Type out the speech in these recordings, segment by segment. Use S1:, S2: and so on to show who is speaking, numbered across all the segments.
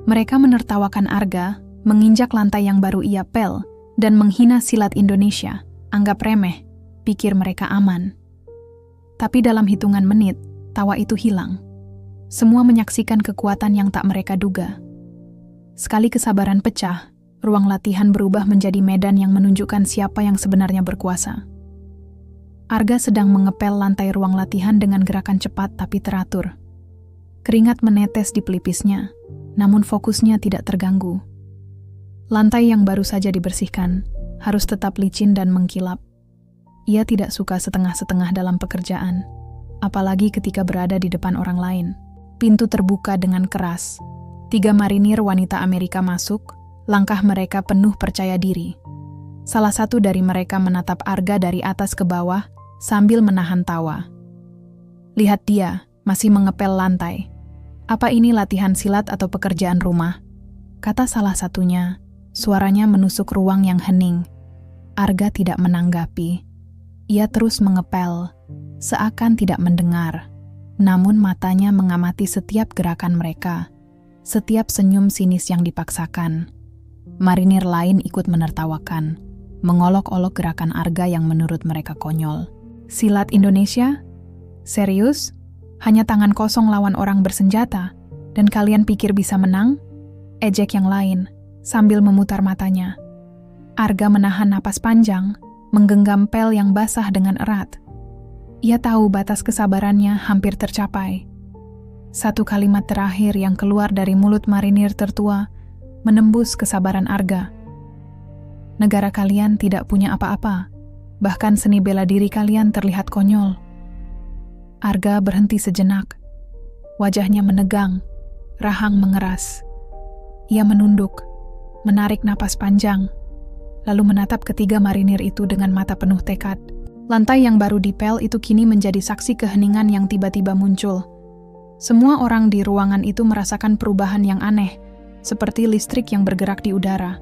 S1: Mereka menertawakan Arga, menginjak lantai yang baru ia pel, dan menghina silat Indonesia. Anggap remeh, pikir mereka aman. Tapi dalam hitungan menit, tawa itu hilang. Semua menyaksikan kekuatan yang tak mereka duga. Sekali kesabaran pecah, ruang latihan berubah menjadi medan yang menunjukkan siapa yang sebenarnya berkuasa. Arga sedang mengepel lantai ruang latihan dengan gerakan cepat tapi teratur. Keringat menetes di pelipisnya, namun fokusnya tidak terganggu. Lantai yang baru saja dibersihkan harus tetap licin dan mengkilap. Ia tidak suka setengah-setengah dalam pekerjaan, apalagi ketika berada di depan orang lain. Pintu terbuka dengan keras. 3 marinir wanita Amerika masuk, langkah mereka penuh percaya diri. Salah satu dari mereka menatap Arga dari atas ke bawah sambil menahan tawa. Lihat dia, masih mengepel lantai. Apa ini latihan silat atau pekerjaan rumah? Kata salah satunya, suaranya menusuk ruang yang hening. Arga tidak menanggapi. Ia terus mengepel, seakan tidak mendengar. Namun matanya mengamati setiap gerakan mereka, setiap senyum sinis yang dipaksakan. Marinir lain ikut menertawakan, mengolok-olok gerakan Arga yang menurut mereka konyol. Silat Indonesia? Serius? Hanya tangan kosong lawan orang bersenjata? Dan kalian pikir bisa menang? Ejek yang lain, sambil memutar matanya. Arga menahan napas panjang, menggenggam pel yang basah dengan erat. Ia tahu batas kesabarannya hampir tercapai. Satu kalimat terakhir yang keluar dari mulut marinir tertua menembus kesabaran Arga. Negara kalian tidak punya apa-apa, bahkan seni bela diri kalian terlihat konyol. Arga berhenti sejenak. Wajahnya menegang, rahang mengeras. Ia menunduk, menarik napas panjang, lalu menatap ketiga marinir itu dengan mata penuh tekad. Lantai yang baru dipel itu kini menjadi saksi keheningan yang tiba-tiba muncul. Semua orang di ruangan itu merasakan perubahan yang aneh, seperti listrik yang bergerak di udara.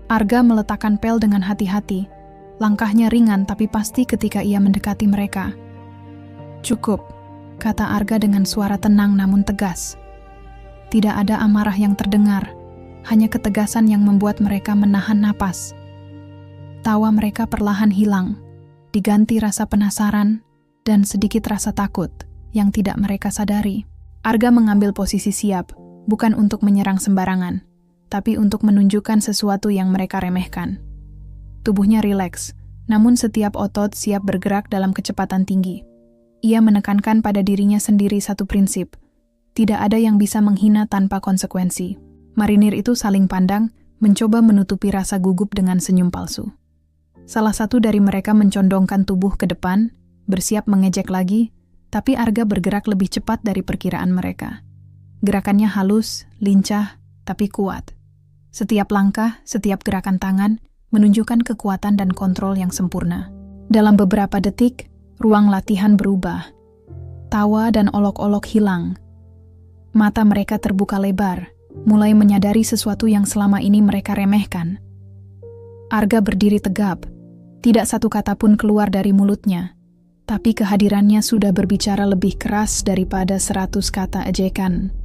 S1: Arga meletakkan pel dengan hati-hati. Langkahnya ringan tapi pasti ketika ia mendekati mereka. Cukup, kata Arga dengan suara tenang namun tegas. Tidak ada amarah yang terdengar, hanya ketegasan yang membuat mereka menahan napas. Tawa mereka perlahan hilang, diganti rasa penasaran dan sedikit rasa takut yang tidak mereka sadari. Arga mengambil posisi siap, bukan untuk menyerang sembarangan, tapi untuk menunjukkan sesuatu yang mereka remehkan. Tubuhnya rileks, namun setiap otot siap bergerak dalam kecepatan tinggi. Ia menekankan pada dirinya sendiri satu prinsip, tidak ada yang bisa menghina tanpa konsekuensi. Marinir itu saling pandang, mencoba menutupi rasa gugup dengan senyum palsu. Salah satu dari mereka mencondongkan tubuh ke depan, bersiap mengejek lagi, tapi Arga bergerak lebih cepat dari perkiraan mereka. Gerakannya halus, lincah, tapi kuat. Setiap langkah, setiap gerakan tangan, menunjukkan kekuatan dan kontrol yang sempurna. Dalam beberapa detik, ruang latihan berubah. Tawa dan olok-olok hilang. Mata mereka terbuka lebar, mulai menyadari sesuatu yang selama ini mereka remehkan. Arga berdiri tegap. Tidak satu kata pun keluar dari mulutnya, tapi kehadirannya sudah berbicara lebih keras daripada 100 kata ejekan.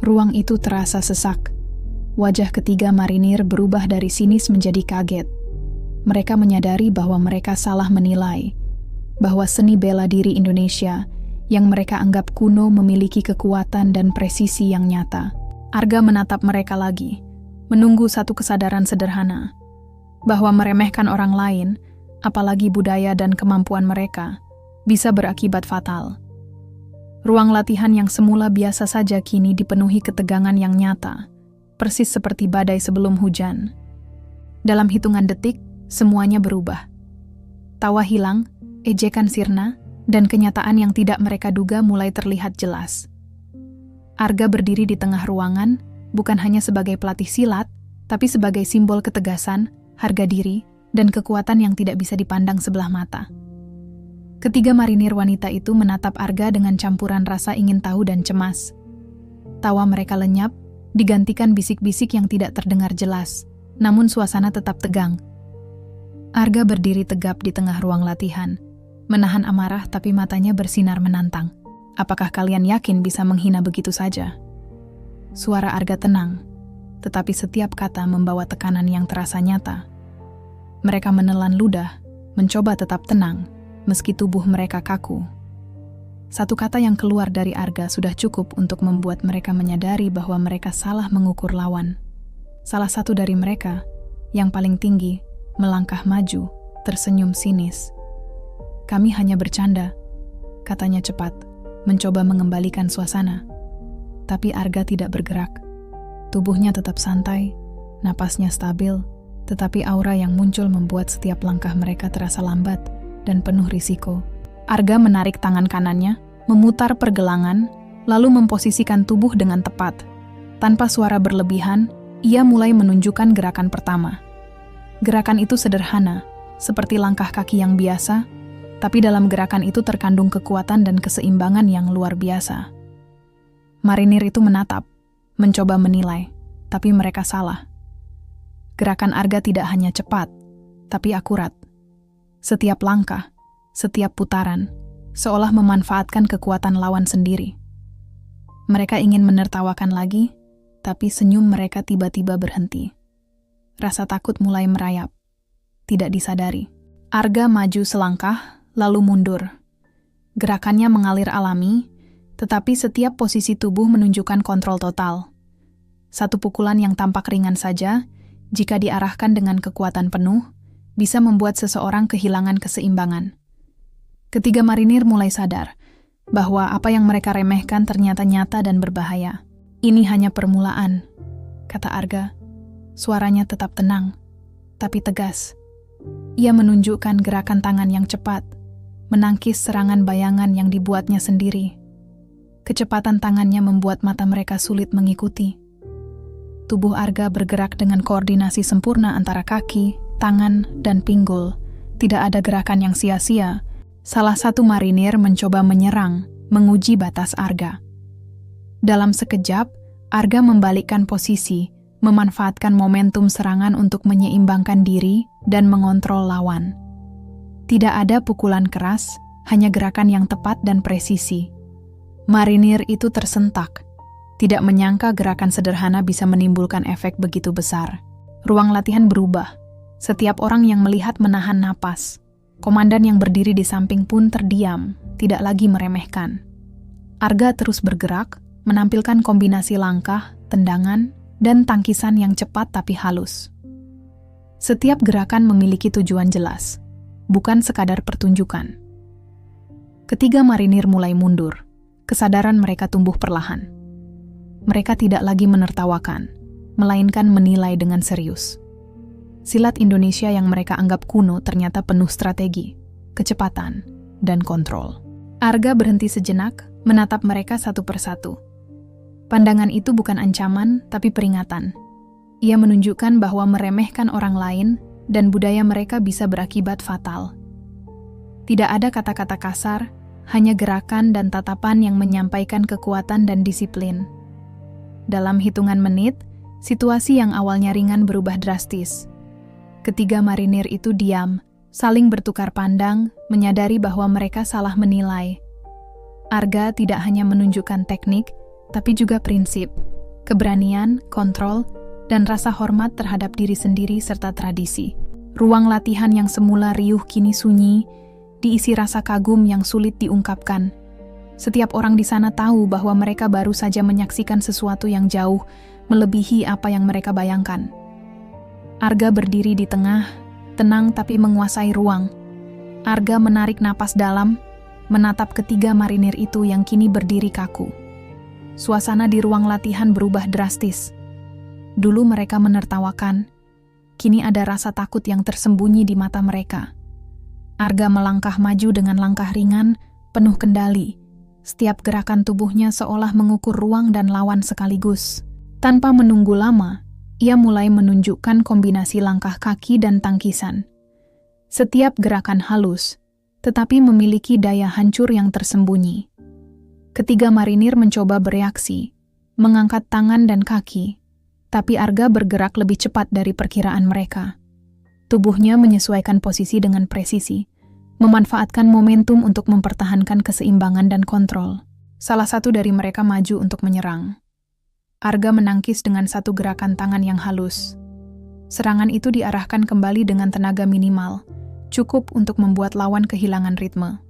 S1: Ruang itu terasa sesak. Wajah ketiga marinir berubah dari sinis menjadi kaget. Mereka menyadari bahwa mereka salah menilai, bahwa seni bela diri Indonesia yang mereka anggap kuno memiliki kekuatan dan presisi yang nyata. Arga menatap mereka lagi, menunggu satu kesadaran sederhana, bahwa meremehkan orang lain, apalagi budaya dan kemampuan mereka, bisa berakibat fatal. Ruang latihan yang semula biasa saja kini dipenuhi ketegangan yang nyata, persis seperti badai sebelum hujan. Dalam hitungan detik, semuanya berubah. Tawa hilang, ejekan sirna, dan kenyataan yang tidak mereka duga mulai terlihat jelas. Arga berdiri di tengah ruangan, bukan hanya sebagai pelatih silat, tapi sebagai simbol ketegasan, harga diri, dan kekuatan yang tidak bisa dipandang sebelah mata. Ketiga marinir wanita itu menatap Arga dengan campuran rasa ingin tahu dan cemas. Tawa mereka lenyap, digantikan bisik-bisik yang tidak terdengar jelas, namun suasana tetap tegang. Arga berdiri tegap di tengah ruang latihan, menahan amarah tapi matanya bersinar menantang. Apakah kalian yakin bisa menghina begitu saja? Suara Arga tenang, tetapi setiap kata membawa tekanan yang terasa nyata. Mereka menelan ludah, mencoba tetap tenang, meski tubuh mereka kaku. Satu kata yang keluar dari Arga sudah cukup untuk membuat mereka menyadari bahwa mereka salah mengukur lawan. Salah satu dari mereka, yang paling tinggi, melangkah maju, tersenyum sinis. "Kami hanya bercanda," katanya cepat, mencoba mengembalikan suasana. Tapi Arga tidak bergerak. Tubuhnya tetap santai, napasnya stabil, tetapi aura yang muncul membuat setiap langkah mereka terasa lambat dan penuh risiko. Arga menarik tangan kanannya, memutar pergelangan, lalu memposisikan tubuh dengan tepat. Tanpa suara berlebihan, ia mulai menunjukkan gerakan pertama. Gerakan itu sederhana, seperti langkah kaki yang biasa, tapi dalam gerakan itu terkandung kekuatan dan keseimbangan yang luar biasa. Marinir itu menatap, mencoba menilai, tapi mereka salah. Gerakan Arga tidak hanya cepat, tapi akurat. Setiap langkah, setiap putaran, seolah memanfaatkan kekuatan lawan sendiri. Mereka ingin menertawakan lagi, tapi senyum mereka tiba-tiba berhenti. Rasa takut mulai merayap. Tidak disadari. Arga maju selangkah, lalu mundur. Gerakannya mengalir alami, tetapi setiap posisi tubuh menunjukkan kontrol total. Satu pukulan yang tampak ringan saja, jika diarahkan dengan kekuatan penuh, bisa membuat seseorang kehilangan keseimbangan. Ketiga marinir mulai sadar bahwa apa yang mereka remehkan ternyata nyata dan berbahaya. "Ini hanya permulaan," kata Arga. Suaranya tetap tenang, tapi tegas. Ia menunjukkan gerakan tangan yang cepat, menangkis serangan bayangan yang dibuatnya sendiri. Kecepatan tangannya membuat mata mereka sulit mengikuti. Tubuh Arga bergerak dengan koordinasi sempurna antara kaki, tangan, dan pinggul. Tidak ada gerakan yang sia-sia. Salah satu marinir mencoba menyerang, menguji batas Arga. Dalam sekejap, Arga membalikkan posisi, memanfaatkan momentum serangan untuk menyeimbangkan diri dan mengontrol lawan. Tidak ada pukulan keras, hanya gerakan yang tepat dan presisi. Marinir itu tersentak. Tidak menyangka gerakan sederhana bisa menimbulkan efek begitu besar. Ruang latihan berubah. Setiap orang yang melihat menahan napas. Komandan yang berdiri di samping pun terdiam, tidak lagi meremehkan. Arga terus bergerak, menampilkan kombinasi langkah, tendangan, dan tangkisan yang cepat tapi halus. Setiap gerakan memiliki tujuan jelas, bukan sekadar pertunjukan. Ketiga marinir mulai mundur, kesadaran mereka tumbuh perlahan. Mereka tidak lagi menertawakan, melainkan menilai dengan serius. Silat Indonesia yang mereka anggap kuno ternyata penuh strategi, kecepatan, dan kontrol. Arga berhenti sejenak, menatap mereka satu persatu. Pandangan itu bukan ancaman, tapi peringatan. Ia menunjukkan bahwa meremehkan orang lain dan budaya mereka bisa berakibat fatal. Tidak ada kata-kata kasar, hanya gerakan dan tatapan yang menyampaikan kekuatan dan disiplin. Dalam hitungan menit, situasi yang awalnya ringan berubah drastis. Ketiga marinir itu diam, saling bertukar pandang, menyadari bahwa mereka salah menilai. Arga tidak hanya menunjukkan teknik, tapi juga prinsip, keberanian, kontrol, dan rasa hormat terhadap diri sendiri serta tradisi. Ruang latihan yang semula riuh kini sunyi, diisi rasa kagum yang sulit diungkapkan. Setiap orang di sana tahu bahwa mereka baru saja menyaksikan sesuatu yang jauh, melebihi apa yang mereka bayangkan. Arga berdiri di tengah, tenang tapi menguasai ruang. Arga menarik napas dalam, menatap ketiga marinir itu yang kini berdiri kaku. Suasana di ruang latihan berubah drastis. Dulu mereka menertawakan, kini ada rasa takut yang tersembunyi di mata mereka. Arga melangkah maju dengan langkah ringan, penuh kendali. Setiap gerakan tubuhnya seolah mengukur ruang dan lawan sekaligus. Tanpa menunggu lama, ia mulai menunjukkan kombinasi langkah kaki dan tangkisan. Setiap gerakan halus, tetapi memiliki daya hancur yang tersembunyi. Ketiga marinir mencoba bereaksi, mengangkat tangan dan kaki, tapi Arga bergerak lebih cepat dari perkiraan mereka. Tubuhnya menyesuaikan posisi dengan presisi, memanfaatkan momentum untuk mempertahankan keseimbangan dan kontrol. Salah satu dari mereka maju untuk menyerang. Arga menangkis dengan satu gerakan tangan yang halus. Serangan itu diarahkan kembali dengan tenaga minimal, cukup untuk membuat lawan kehilangan ritme.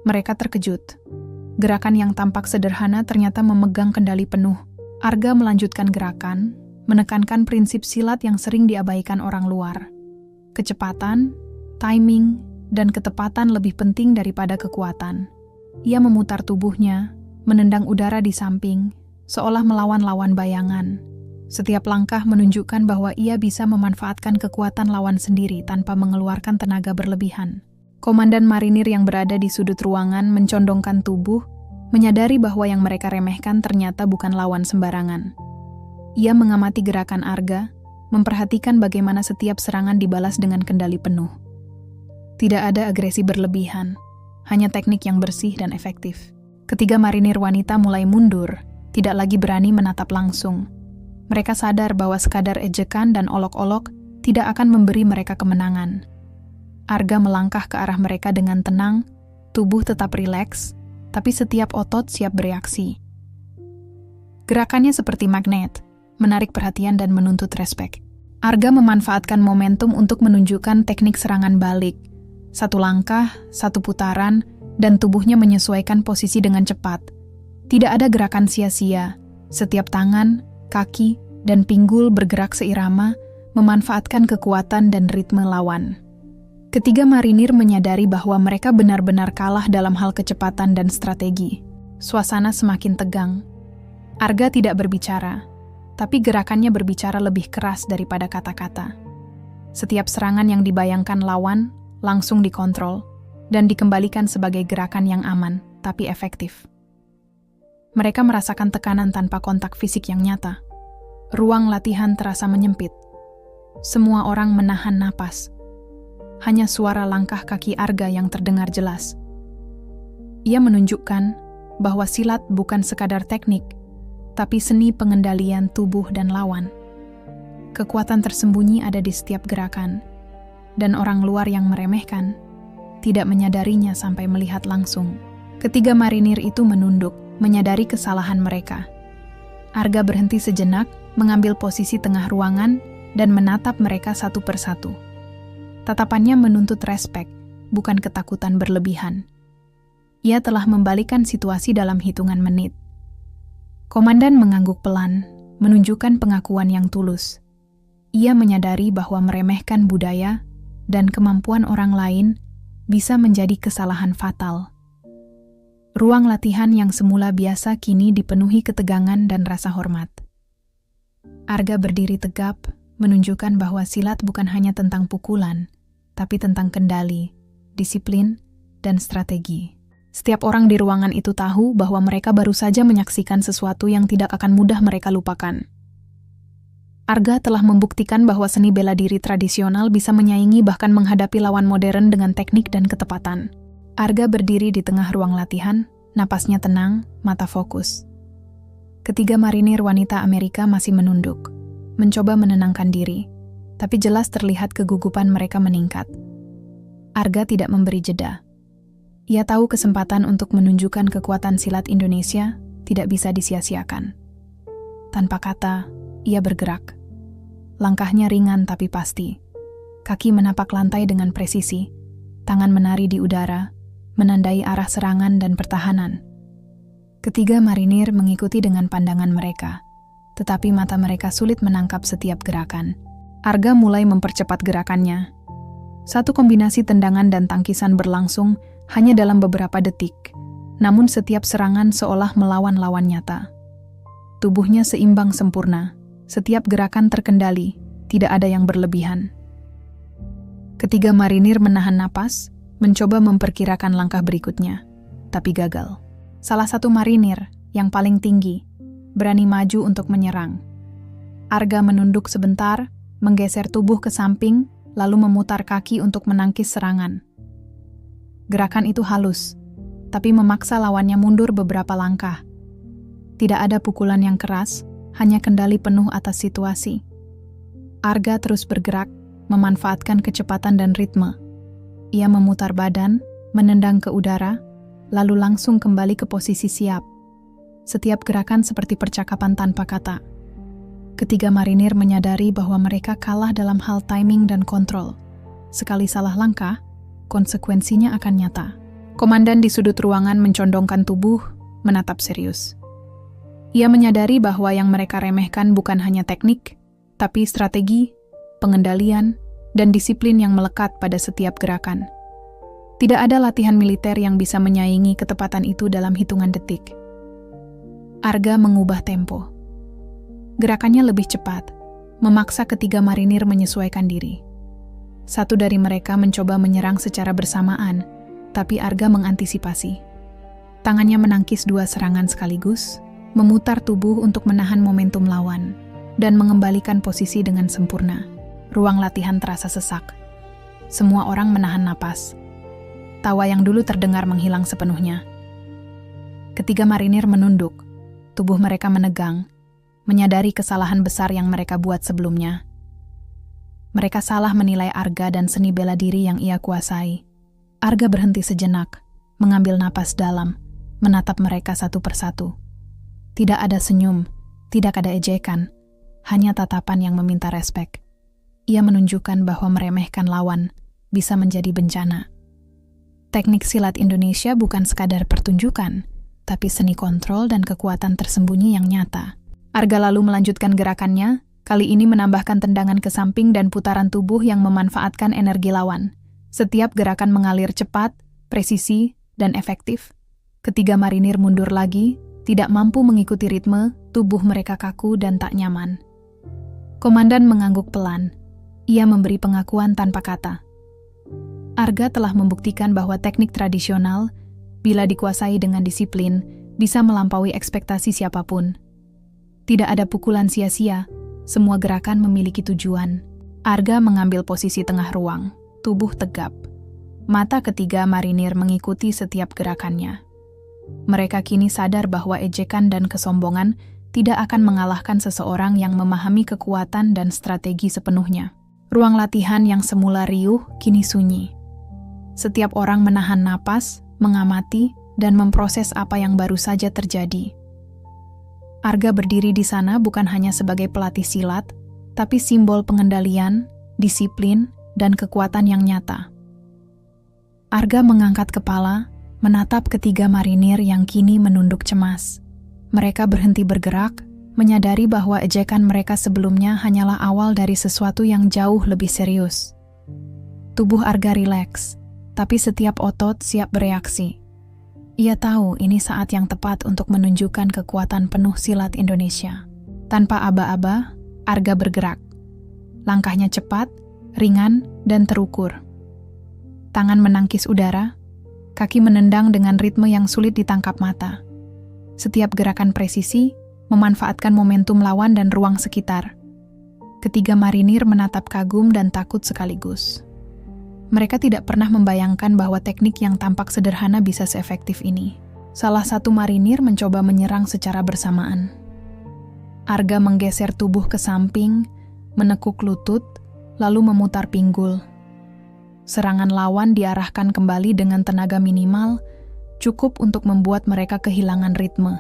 S1: Mereka terkejut. Gerakan yang tampak sederhana ternyata memegang kendali penuh. Arga melanjutkan gerakan, menekankan prinsip silat yang sering diabaikan orang luar. Kecepatan, timing, dan ketepatan lebih penting daripada kekuatan. Ia memutar tubuhnya, menendang udara di samping, seolah melawan lawan bayangan. Setiap langkah menunjukkan bahwa ia bisa memanfaatkan kekuatan lawan sendiri tanpa mengeluarkan tenaga berlebihan. Komandan marinir yang berada di sudut ruangan mencondongkan tubuh, menyadari bahwa yang mereka remehkan ternyata bukan lawan sembarangan. Ia mengamati gerakan Arga, memperhatikan bagaimana setiap serangan dibalas dengan kendali penuh. Tidak ada agresi berlebihan, hanya teknik yang bersih dan efektif. Ketiga marinir wanita mulai mundur, tidak lagi berani menatap langsung. Mereka sadar bahwa sekadar ejekan dan olok-olok tidak akan memberi mereka kemenangan. Arga melangkah ke arah mereka dengan tenang, tubuh tetap rileks, tapi setiap otot siap bereaksi. Gerakannya seperti magnet, menarik perhatian dan menuntut respek. Arga memanfaatkan momentum untuk menunjukkan teknik serangan balik. Satu langkah, satu putaran, dan tubuhnya menyesuaikan posisi dengan cepat. Tidak ada gerakan sia-sia. Setiap tangan, kaki, dan pinggul bergerak seirama, memanfaatkan kekuatan dan ritme lawan. Ketiga marinir menyadari bahwa mereka benar-benar kalah dalam hal kecepatan dan strategi. Suasana semakin tegang. Arga tidak berbicara, tapi gerakannya berbicara lebih keras daripada kata-kata. Setiap serangan yang dibayangkan lawan langsung dikontrol dan dikembalikan sebagai gerakan yang aman, tapi efektif. Mereka merasakan tekanan tanpa kontak fisik yang nyata. Ruang latihan terasa menyempit. Semua orang menahan napas. Hanya suara langkah kaki Arga yang terdengar jelas. Ia menunjukkan bahwa silat bukan sekadar teknik, tapi seni pengendalian tubuh dan lawan. Kekuatan tersembunyi ada di setiap gerakan, dan orang luar yang meremehkan tidak menyadarinya sampai melihat langsung. Ketiga marinir itu menunduk, menyadari kesalahan mereka. Arga berhenti sejenak, mengambil posisi tengah ruangan, dan menatap mereka satu persatu. Tatapannya menuntut respek, bukan ketakutan berlebihan. Ia telah membalikkan situasi dalam hitungan menit. Komandan mengangguk pelan, menunjukkan pengakuan yang tulus. Ia menyadari bahwa meremehkan budaya dan kemampuan orang lain bisa menjadi kesalahan fatal. Ruang latihan yang semula biasa kini dipenuhi ketegangan dan rasa hormat. Arga berdiri tegap, menunjukkan bahwa silat bukan hanya tentang pukulan, tapi tentang kendali, disiplin, dan strategi. Setiap orang di ruangan itu tahu bahwa mereka baru saja menyaksikan sesuatu yang tidak akan mudah mereka lupakan. Arga telah membuktikan bahwa seni bela diri tradisional bisa menyaingi bahkan menghadapi lawan modern dengan teknik dan ketepatan. Arga berdiri di tengah ruang latihan, napasnya tenang, mata fokus. Ketiga marinir wanita Amerika masih menunduk, mencoba menenangkan diri, tapi jelas terlihat kegugupan mereka meningkat. Arga tidak memberi jeda. Ia tahu kesempatan untuk menunjukkan kekuatan silat Indonesia tidak bisa disia-siakan. Tanpa kata, ia bergerak. Langkahnya ringan tapi pasti. Kaki menapak lantai dengan presisi, tangan menari di udara, menandai arah serangan dan pertahanan. Ketiga marinir mengikuti dengan pandangan mereka, tetapi mata mereka sulit menangkap setiap gerakan. Arga mulai mempercepat gerakannya. Satu kombinasi tendangan dan tangkisan berlangsung hanya dalam beberapa detik, namun setiap serangan seolah melawan lawan nyata. Tubuhnya seimbang sempurna, setiap gerakan terkendali, tidak ada yang berlebihan. Ketiga marinir menahan napas, mencoba memperkirakan langkah berikutnya, tapi gagal. Salah satu marinir, yang paling tinggi, berani maju untuk menyerang. Arga menunduk sebentar, menggeser tubuh ke samping, lalu memutar kaki untuk menangkis serangan. Gerakan itu halus, tapi memaksa lawannya mundur beberapa langkah. Tidak ada pukulan yang keras, hanya kendali penuh atas situasi. Arga terus bergerak, memanfaatkan kecepatan dan ritme. Ia memutar badan, menendang ke udara, lalu langsung kembali ke posisi siap. Setiap gerakan seperti percakapan tanpa kata. Ketiga marinir menyadari bahwa mereka kalah dalam hal timing dan kontrol. Sekali salah langkah, konsekuensinya akan nyata. Komandan di sudut ruangan mencondongkan tubuh, menatap serius. Ia menyadari bahwa yang mereka remehkan bukan hanya teknik, tapi strategi, pengendalian, dan disiplin yang melekat pada setiap gerakan. Tidak ada latihan militer yang bisa menyaingi ketepatan itu dalam hitungan detik. Arga mengubah tempo. Gerakannya lebih cepat, memaksa ketiga marinir menyesuaikan diri. Satu dari mereka mencoba menyerang secara bersamaan, tapi Arga mengantisipasi. Tangannya menangkis dua serangan sekaligus, memutar tubuh untuk menahan momentum lawan, dan mengembalikan posisi dengan sempurna. Ruang latihan terasa sesak. Semua orang menahan napas. Tawa yang dulu terdengar menghilang sepenuhnya. Ketiga marinir menunduk. Tubuh mereka menegang, menyadari kesalahan besar yang mereka buat sebelumnya. Mereka salah menilai Arga dan seni bela diri yang ia kuasai. Arga berhenti sejenak, mengambil napas dalam, menatap mereka satu persatu. Tidak ada senyum, tidak ada ejekan, hanya tatapan yang meminta respek. Ia menunjukkan bahwa meremehkan lawan bisa menjadi bencana. Teknik silat Indonesia bukan sekadar pertunjukan, tapi seni kontrol dan kekuatan tersembunyi yang nyata. Arga lalu melanjutkan gerakannya, kali ini menambahkan tendangan ke samping dan putaran tubuh yang memanfaatkan energi lawan. Setiap gerakan mengalir cepat, presisi, dan efektif. Ketiga marinir mundur lagi, tidak mampu mengikuti ritme, tubuh mereka kaku dan tak nyaman. Komandan mengangguk pelan. Ia memberi pengakuan tanpa kata. Arga telah membuktikan bahwa teknik tradisional, bila dikuasai dengan disiplin, bisa melampaui ekspektasi siapapun. Tidak ada pukulan sia-sia, semua gerakan memiliki tujuan. Arga mengambil posisi tengah ruang, tubuh tegap. Mata ketiga marinir mengikuti setiap gerakannya. Mereka kini sadar bahwa ejekan dan kesombongan tidak akan mengalahkan seseorang yang memahami kekuatan dan strategi sepenuhnya. Ruang latihan yang semula riuh kini sunyi. Setiap orang menahan napas, mengamati, dan memproses apa yang baru saja terjadi. Arga berdiri di sana bukan hanya sebagai pelatih silat, tapi simbol pengendalian, disiplin, dan kekuatan yang nyata. Arga mengangkat kepala, menatap ketiga marinir yang kini menunduk cemas. Mereka berhenti bergerak, menyadari bahwa ejekan mereka sebelumnya hanyalah awal dari sesuatu yang jauh lebih serius. Tubuh Arga rileks, tapi setiap otot siap bereaksi. Ia tahu ini saat yang tepat untuk menunjukkan kekuatan penuh silat Indonesia. Tanpa aba-aba, Arga bergerak. Langkahnya cepat, ringan, dan terukur. Tangan menangkis udara, kaki menendang dengan ritme yang sulit ditangkap mata. Setiap gerakan presisi memanfaatkan momentum lawan dan ruang sekitar. Ketiga marinir menatap kagum dan takut sekaligus. Mereka tidak pernah membayangkan bahwa teknik yang tampak sederhana bisa seefektif ini. Salah satu marinir mencoba menyerang secara bersamaan. Arga menggeser tubuh ke samping, menekuk lutut, lalu memutar pinggul. Serangan lawan diarahkan kembali dengan tenaga minimal, cukup untuk membuat mereka kehilangan ritme.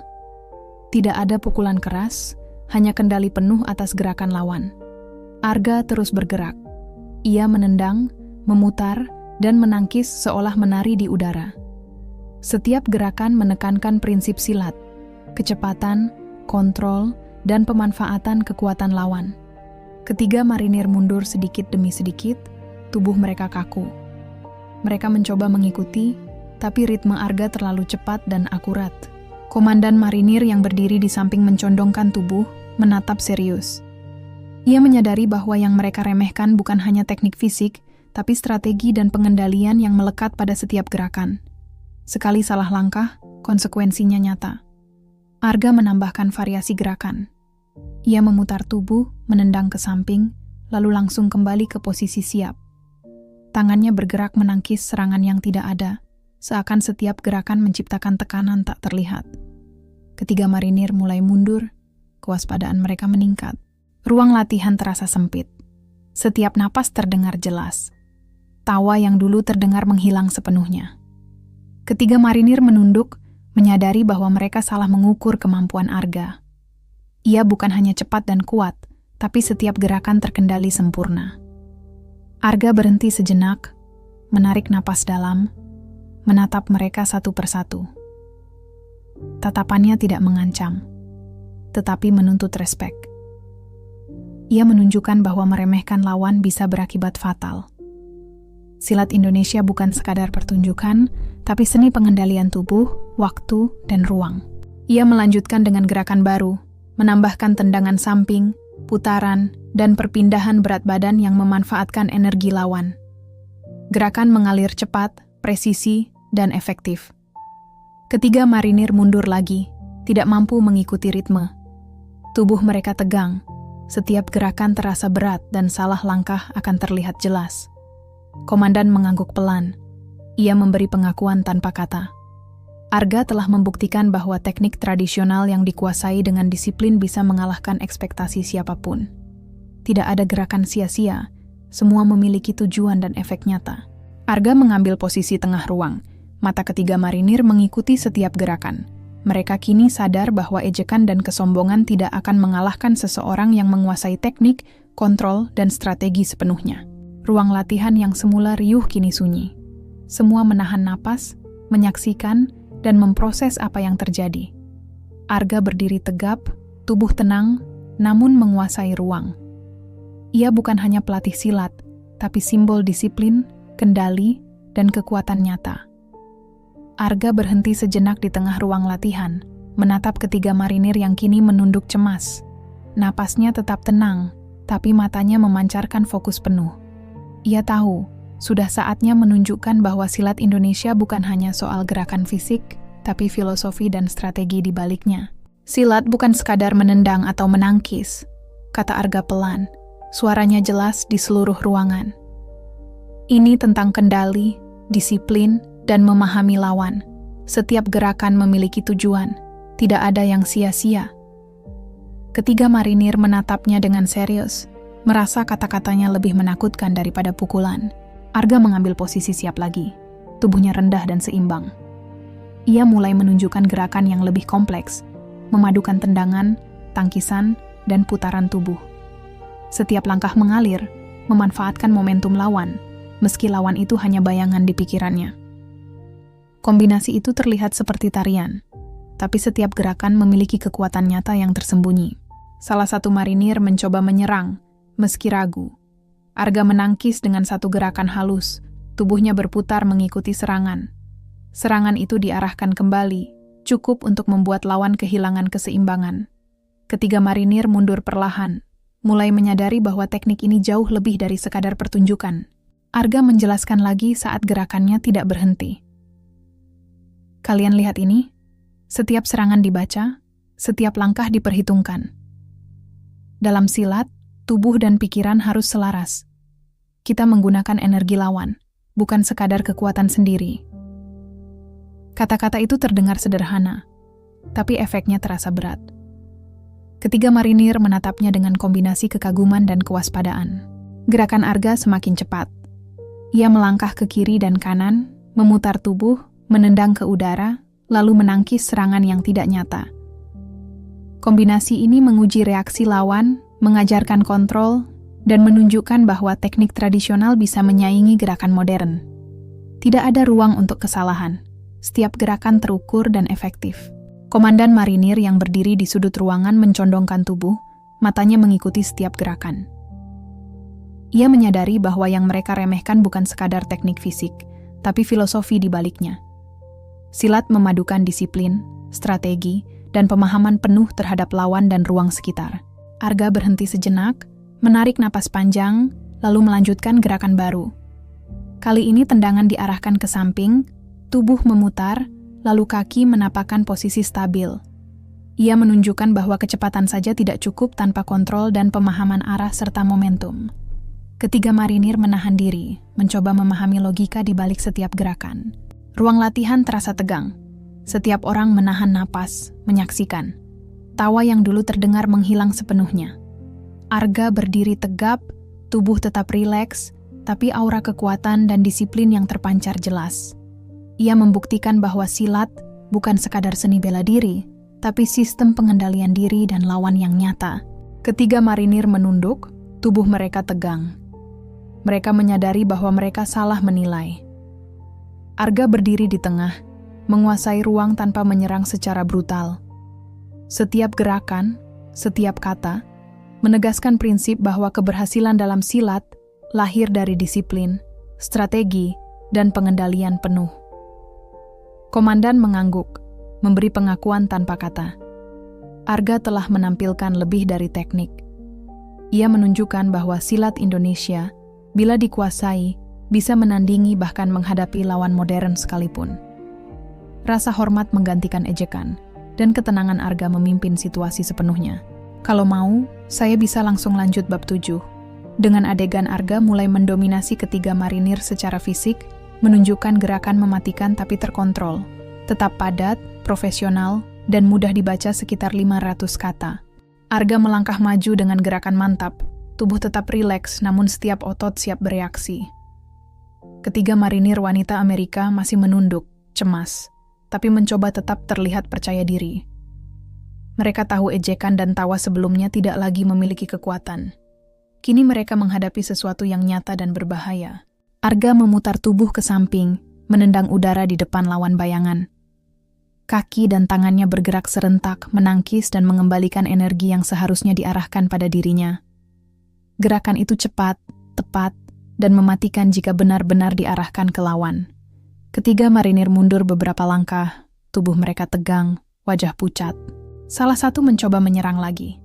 S1: Tidak ada pukulan keras, hanya kendali penuh atas gerakan lawan. Arga terus bergerak. Ia menendang, memutar, dan menangkis seolah menari di udara. Setiap gerakan menekankan prinsip silat, kecepatan, kontrol, dan pemanfaatan kekuatan lawan. Ketiga marinir mundur sedikit demi sedikit, tubuh mereka kaku. Mereka mencoba mengikuti, tapi ritme Arga terlalu cepat dan akurat. Komandan marinir yang berdiri di samping mencondongkan tubuh, menatap serius. Ia menyadari bahwa yang mereka remehkan bukan hanya teknik fisik, tapi strategi dan pengendalian yang melekat pada setiap gerakan. Sekali salah langkah, konsekuensinya nyata. Arga menambahkan variasi gerakan. Ia memutar tubuh, menendang ke samping, lalu langsung kembali ke posisi siap. Tangannya bergerak menangkis serangan yang tidak ada, seakan setiap gerakan menciptakan tekanan tak terlihat. Ketiga marinir mulai mundur, kewaspadaan mereka meningkat. Ruang latihan terasa sempit. Setiap napas terdengar jelas. Tawa yang dulu terdengar menghilang sepenuhnya. Ketiga marinir menunduk, menyadari bahwa mereka salah mengukur kemampuan Arga. Ia bukan hanya cepat dan kuat, tapi setiap gerakan terkendali sempurna. Arga berhenti sejenak, menarik napas dalam, menatap mereka satu persatu. Tatapannya tidak mengancam, tetapi menuntut respek. Ia menunjukkan bahwa meremehkan lawan bisa berakibat fatal. Silat Indonesia bukan sekadar pertunjukan, tapi seni pengendalian tubuh, waktu, dan ruang. Ia melanjutkan dengan gerakan baru, menambahkan tendangan samping, putaran, dan perpindahan berat badan yang memanfaatkan energi lawan. Gerakan mengalir cepat, presisi, dan efektif. Ketiga marinir mundur lagi, tidak mampu mengikuti ritme. Tubuh mereka tegang, setiap gerakan terasa berat dan salah langkah akan terlihat jelas. Komandan mengangguk pelan. Ia memberi pengakuan tanpa kata. Arga telah membuktikan bahwa teknik tradisional yang dikuasai dengan disiplin bisa mengalahkan ekspektasi siapapun. Tidak ada gerakan sia-sia, semua memiliki tujuan dan efek nyata. Arga mengambil posisi tengah ruang. Mata ketiga marinir mengikuti setiap gerakan. Mereka kini sadar bahwa ejekan dan kesombongan tidak akan mengalahkan seseorang yang menguasai teknik, kontrol, dan strategi sepenuhnya. Ruang latihan yang semula riuh kini sunyi. Semua menahan napas, menyaksikan, dan memproses apa yang terjadi. Arga berdiri tegap, tubuh tenang, namun menguasai ruang. Ia bukan hanya pelatih silat, tapi simbol disiplin, kendali, dan kekuatan nyata. Arga berhenti sejenak di tengah ruang latihan, menatap ketiga marinir yang kini menunduk cemas. Napasnya tetap tenang, tapi matanya memancarkan fokus penuh. Ia tahu, sudah saatnya menunjukkan bahwa silat Indonesia bukan hanya soal gerakan fisik, tapi filosofi dan strategi di baliknya. Silat bukan sekadar menendang atau menangkis, kata Arga pelan, suaranya jelas di seluruh ruangan. Ini tentang kendali, disiplin, dan memahami lawan. Setiap gerakan memiliki tujuan, tidak ada yang sia-sia. Ketiga marinir menatapnya dengan serius, merasa kata-katanya lebih menakutkan daripada pukulan. Arga mengambil posisi siap lagi, tubuhnya rendah dan seimbang. Ia mulai menunjukkan gerakan yang lebih kompleks, memadukan tendangan, tangkisan, dan putaran tubuh. Setiap langkah mengalir, memanfaatkan momentum lawan, meski lawan itu hanya bayangan di pikirannya. Kombinasi itu terlihat seperti tarian, tapi setiap gerakan memiliki kekuatan nyata yang tersembunyi. Salah satu marinir mencoba menyerang, meski ragu. Arga menangkis dengan satu gerakan halus, tubuhnya berputar mengikuti serangan. Serangan itu diarahkan kembali, cukup untuk membuat lawan kehilangan keseimbangan. Ketiga marinir mundur perlahan, mulai menyadari bahwa teknik ini jauh lebih dari sekadar pertunjukan. Arga menjelaskan lagi saat gerakannya tidak berhenti. Kalian lihat ini? Setiap serangan dibaca, setiap langkah diperhitungkan. Dalam silat, tubuh dan pikiran harus selaras. Kita menggunakan energi lawan, bukan sekadar kekuatan sendiri. Kata-kata itu terdengar sederhana, tapi efeknya terasa berat. Ketiga marinir menatapnya dengan kombinasi kekaguman dan kewaspadaan. Gerakan Arga semakin cepat. Ia melangkah ke kiri dan kanan, memutar tubuh, menendang ke udara, lalu menangkis serangan yang tidak nyata. Kombinasi ini menguji reaksi lawan, mengajarkan kontrol, dan menunjukkan bahwa teknik tradisional bisa menyaingi gerakan modern. Tidak ada ruang untuk kesalahan. Setiap gerakan terukur dan efektif. Komandan marinir yang berdiri di sudut ruangan mencondongkan tubuh, matanya mengikuti setiap gerakan. Ia menyadari bahwa yang mereka remehkan bukan sekadar teknik fisik, tapi filosofi di baliknya. Silat memadukan disiplin, strategi, dan pemahaman penuh terhadap lawan dan ruang sekitar. Arga berhenti sejenak, menarik napas panjang, lalu melanjutkan gerakan baru. Kali ini tendangan diarahkan ke samping, tubuh memutar, lalu kaki menapakkan posisi stabil. Ia menunjukkan bahwa kecepatan saja tidak cukup tanpa kontrol dan pemahaman arah serta momentum. Ketiga marinir menahan diri, mencoba memahami logika di balik setiap gerakan. Ruang latihan terasa tegang. Setiap orang menahan napas, menyaksikan. Tawa yang dulu terdengar menghilang sepenuhnya. Arga berdiri tegap, tubuh tetap rileks, tapi aura kekuatan dan disiplin yang terpancar jelas. Ia membuktikan bahwa silat bukan sekadar seni bela diri, tapi sistem pengendalian diri dan lawan yang nyata. Ketiga marinir menunduk, tubuh mereka tegang. Mereka menyadari bahwa mereka salah menilai. Arga berdiri di tengah, menguasai ruang tanpa menyerang secara brutal. Setiap gerakan, setiap kata, menegaskan prinsip bahwa keberhasilan dalam silat lahir dari disiplin, strategi, dan pengendalian penuh. Komandan mengangguk, memberi pengakuan tanpa kata. Arga telah menampilkan lebih dari teknik. Ia menunjukkan bahwa silat Indonesia, bila dikuasai, bisa menandingi bahkan menghadapi lawan modern sekalipun. Rasa hormat menggantikan ejekan, dan ketenangan Arga memimpin situasi sepenuhnya. Kalau mau, saya bisa langsung lanjut bab 7. Dengan adegan Arga mulai mendominasi ketiga marinir secara fisik, menunjukkan gerakan mematikan tapi terkontrol, tetap padat, profesional, dan mudah dibaca sekitar 500 kata. Arga melangkah maju dengan gerakan mantap, tubuh tetap rileks namun setiap otot siap bereaksi. Ketiga marinir wanita Amerika masih menunduk, cemas, tapi mencoba tetap terlihat percaya diri. Mereka tahu ejekan dan tawa sebelumnya tidak lagi memiliki kekuatan. Kini mereka menghadapi sesuatu yang nyata dan berbahaya. Arga memutar tubuh ke samping, menendang udara di depan lawan bayangan. Kaki dan tangannya bergerak serentak, menangkis dan mengembalikan energi yang seharusnya diarahkan pada dirinya. Gerakan itu cepat, tepat, dan mematikan jika benar-benar diarahkan ke lawan. Ketiga marinir mundur beberapa langkah, tubuh mereka tegang, wajah pucat. Salah satu mencoba menyerang lagi.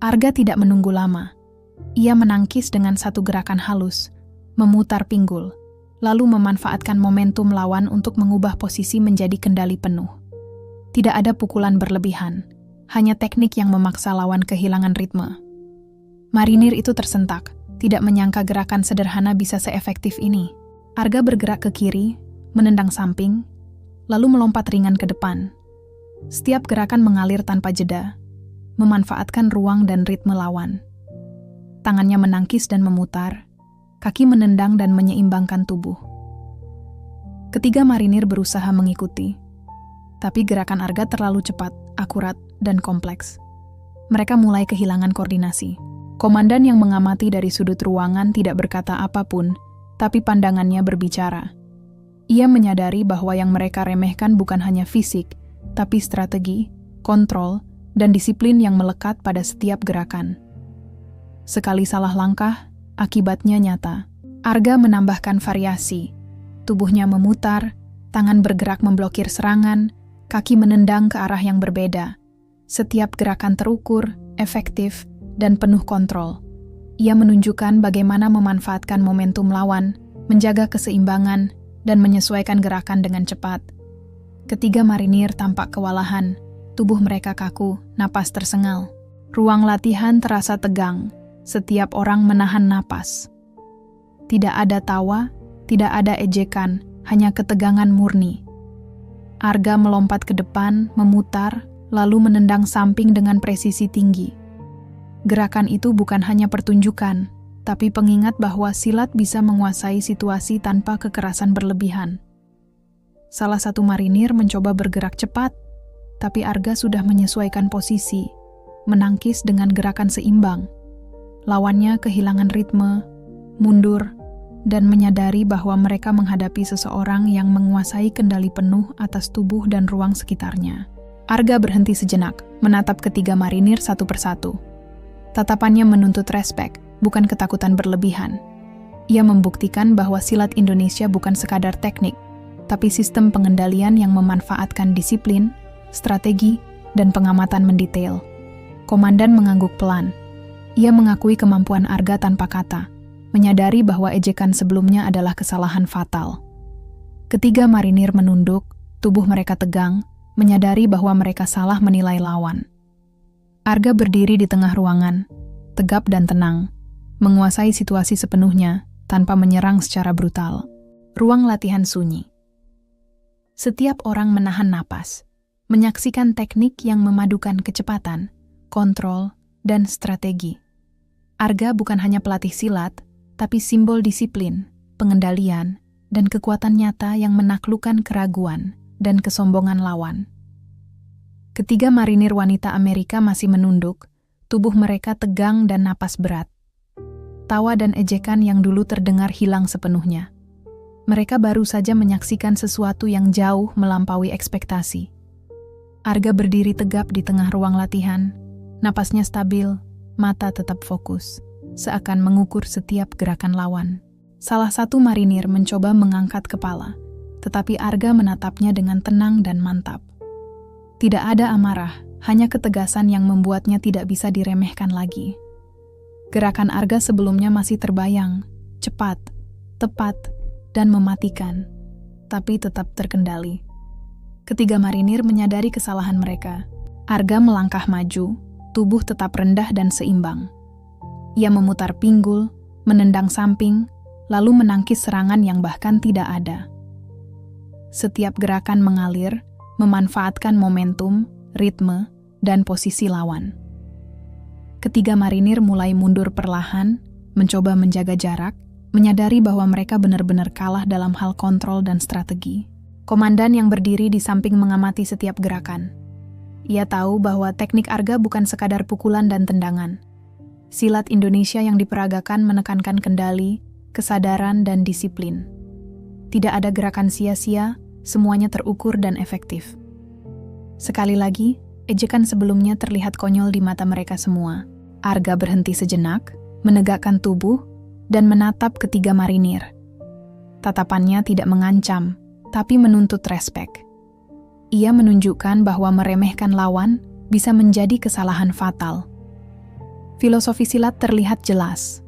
S1: Arga tidak menunggu lama. Ia menangkis dengan satu gerakan halus, memutar pinggul, lalu memanfaatkan momentum lawan untuk mengubah posisi menjadi kendali penuh. Tidak ada pukulan berlebihan, hanya teknik yang memaksa lawan kehilangan ritme. Marinir itu tersentak, tidak menyangka gerakan sederhana bisa seefektif ini. Arga bergerak ke kiri, menendang samping, lalu melompat ringan ke depan. Setiap gerakan mengalir tanpa jeda, memanfaatkan ruang dan ritme lawan. Tangannya menangkis dan memutar, kaki menendang dan menyeimbangkan tubuh. Ketiga marinir berusaha mengikuti, tapi gerakan Arga terlalu cepat, akurat, dan kompleks. Mereka mulai kehilangan koordinasi. Komandan yang mengamati dari sudut ruangan tidak berkata apapun, tapi pandangannya berbicara. Ia menyadari bahwa yang mereka remehkan bukan hanya fisik, tapi strategi, kontrol, dan disiplin yang melekat pada setiap gerakan. Sekali salah langkah, akibatnya nyata. Arga menambahkan variasi. Tubuhnya memutar, tangan bergerak memblokir serangan, kaki menendang ke arah yang berbeda. Setiap gerakan terukur, efektif, dan penuh kontrol. Ia menunjukkan bagaimana memanfaatkan momentum lawan, menjaga keseimbangan, dan menyesuaikan gerakan dengan cepat. Ketiga marinir tampak kewalahan, tubuh mereka kaku, napas tersengal. Ruang latihan terasa tegang, setiap orang menahan napas. Tidak ada tawa, tidak ada ejekan, hanya ketegangan murni. Arga melompat ke depan, memutar, lalu menendang samping dengan presisi tinggi. Gerakan itu bukan hanya pertunjukan, tapi pengingat bahwa silat bisa menguasai situasi tanpa kekerasan berlebihan. Salah satu marinir mencoba bergerak cepat, tapi Arga sudah menyesuaikan posisi, menangkis dengan gerakan seimbang. Lawannya kehilangan ritme, mundur, dan menyadari bahwa mereka menghadapi seseorang yang menguasai kendali penuh atas tubuh dan ruang sekitarnya. Arga berhenti sejenak, menatap ketiga marinir satu persatu. Tatapannya menuntut respek, bukan ketakutan berlebihan. Ia membuktikan bahwa silat Indonesia bukan sekadar teknik, tapi sistem pengendalian yang memanfaatkan disiplin, strategi, dan pengamatan mendetail. Komandan mengangguk pelan. Ia mengakui kemampuan Arga tanpa kata, menyadari bahwa ejekan sebelumnya adalah kesalahan fatal. Ketiga marinir menunduk, tubuh mereka tegang, menyadari bahwa mereka salah menilai lawan. Arga berdiri di tengah ruangan, tegap dan tenang, menguasai situasi sepenuhnya tanpa menyerang secara brutal. Ruang latihan sunyi. Setiap orang menahan napas, menyaksikan teknik yang memadukan kecepatan, kontrol, dan strategi. Arga bukan hanya pelatih silat, tapi simbol disiplin, pengendalian, dan kekuatan nyata yang menaklukkan keraguan, dan kesombongan lawan. Ketiga marinir wanita Amerika masih menunduk, tubuh mereka tegang dan napas berat. Tawa dan ejekan yang dulu terdengar hilang sepenuhnya. Mereka baru saja menyaksikan sesuatu yang jauh melampaui ekspektasi. Arga berdiri tegap di tengah ruang latihan, napasnya stabil, mata tetap fokus, seakan mengukur setiap gerakan lawan. Salah satu marinir mencoba mengangkat kepala, tetapi Arga menatapnya dengan tenang dan mantap. Tidak ada amarah, hanya ketegasan yang membuatnya tidak bisa diremehkan lagi. Gerakan Arga sebelumnya masih terbayang, cepat, tepat, dan mematikan, tapi tetap terkendali. Ketiga marinir menyadari kesalahan mereka. Arga melangkah maju, tubuh tetap rendah dan seimbang. Ia memutar pinggul, menendang samping, lalu menangkis serangan yang bahkan tidak ada. Setiap gerakan mengalir, memanfaatkan momentum, ritme, dan posisi lawan. Ketiga marinir mulai mundur perlahan, mencoba menjaga jarak, menyadari bahwa mereka benar-benar kalah dalam hal kontrol dan strategi. Komandan yang berdiri di samping mengamati setiap gerakan. Ia tahu bahwa teknik Arga bukan sekadar pukulan dan tendangan. Silat Indonesia yang diperagakan menekankan kendali, kesadaran, dan disiplin. Tidak ada gerakan sia-sia, semuanya terukur dan efektif. Sekali lagi, ejekan sebelumnya terlihat konyol di mata mereka semua. Arga berhenti sejenak, menegakkan tubuh, dan menatap ketiga marinir. Tatapannya tidak mengancam, tapi menuntut respek. Ia menunjukkan bahwa meremehkan lawan bisa menjadi kesalahan fatal. Filosofi silat terlihat jelas.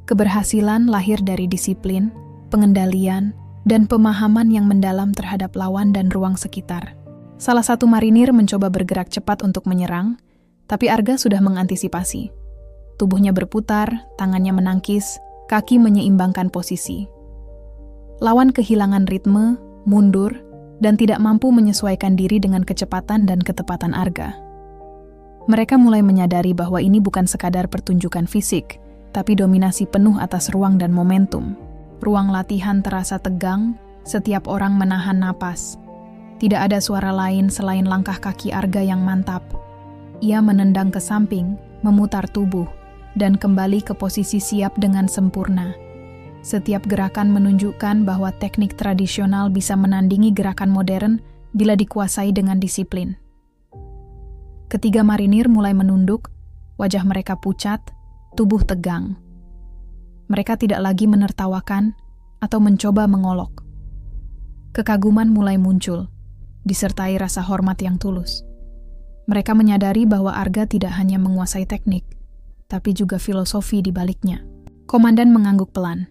S1: Keberhasilan lahir dari disiplin, pengendalian, dan pemahaman yang mendalam terhadap lawan dan ruang sekitar. Salah satu marinir mencoba bergerak cepat untuk menyerang, tapi Arga sudah mengantisipasi. Tubuhnya berputar, tangannya menangkis, kaki menyeimbangkan posisi. Lawan kehilangan ritme, mundur, dan tidak mampu menyesuaikan diri dengan kecepatan dan ketepatan Arga. Mereka mulai menyadari bahwa ini bukan sekadar pertunjukan fisik, tapi dominasi penuh atas ruang dan momentum. Ruang latihan terasa tegang, setiap orang menahan napas. Tidak ada suara lain selain langkah kaki Arga yang mantap. Ia menendang ke samping, memutar tubuh, dan kembali ke posisi siap dengan sempurna. Setiap gerakan menunjukkan bahwa teknik tradisional bisa menandingi gerakan modern bila dikuasai dengan disiplin. Ketiga marinir mulai menunduk, wajah mereka pucat, tubuh tegang. Mereka tidak lagi menertawakan atau mencoba mengolok. Kekaguman mulai muncul, disertai rasa hormat yang tulus. Mereka menyadari bahwa Arga tidak hanya menguasai teknik, tapi juga filosofi di baliknya. Komandan mengangguk pelan.